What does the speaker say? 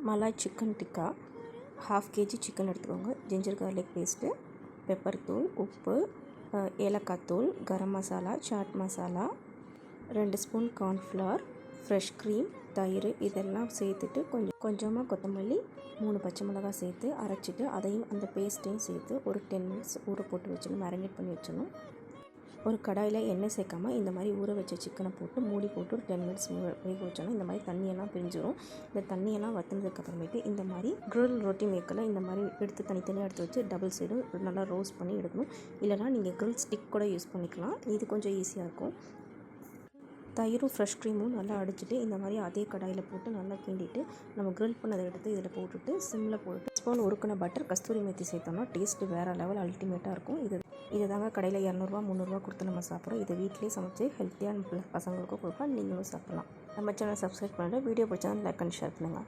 Malay chicken tikka, 1/2 kg chicken எடுத்துக்கோங்க. Ginger garlic paste, pepper தூள், உப்பு, ஏலக்காய் தூள், garam masala, chaat masala, 2 spoon cornflour, fresh cream, தயிர் இதெல்லாம் சேர்த்துட்டு கொஞ்சமாக கொத்தமல்லி, 3 பச்சை மிளகாய் சேர்த்து அரைச்சிட்டு அதையும் அந்த பேஸ்ட்டையும் சேர்த்து ஒரு 10 மினிட்ஸ் ஊற போட்டு வச்சிடணும், மேரினேட் பண்ணி வச்சிடணும். ஒரு கடாயில் எண்ணெய் சேர்க்காமல் இந்த மாதிரி ஊற வச்ச சிக்கனை போட்டு மூடி போட்டு ஒரு 10 மினிட்ஸ் வேக வச்சோன்னா இந்த மாதிரி தண்ணியெல்லாம் பிரிஞ்சிடும். இந்த தண்ணியெல்லாம் வற்றினதுக்கப்புறமேட்டு இந்த மாதிரி க்ரில் ரொட்டி மேக்கரில் இந்த மாதிரி எடுத்து தனித்தனியாக எடுத்து வச்சு டபுள் சைடு நல்லா ரோஸ்ட் பண்ணி எடுக்கணும். இல்லைனா நீங்கள் க்ரில் ஸ்டிக் கூட யூஸ் பண்ணிக்கலாம். இது கொஞ்சம் ஈஸியாக இருக்கும். தயிரும் ஃப்ரெஷ் க்ரீமும் நல்லா அடிச்சுட்டு இந்த மாதிரி அதே கடாயில் போட்டு நல்லா கிண்டிட்டு நம்ம க்ரில் பண்ணதை எடுத்து இதில் போட்டுட்டு சிம்மில் போட்டு ஸ்பூன் உருக்கின பட்டர், கஸ்தூரி மேத்தி சேர்த்தோம்னா டேஸ்ட்டு வேறு லெவல் அல்டிமேட்டாக இருக்கும். இது தாங்க கடையில் 200 300 கொடுத்து நம்ம சாப்பிட்றோம். இதை வீட்டிலேயே சமைச்சு ஹெல்த்தியாக பசங்களுக்கும் கொடுப்போம், நீங்களும் சாப்பிட்லாம். நம்ம சேனல் சப்ஸ்கிரைப் பண்ணிட்டு வீடியோ பிடிச்சா லைக் அண்ட் ஷேர் பண்ணுங்கள்.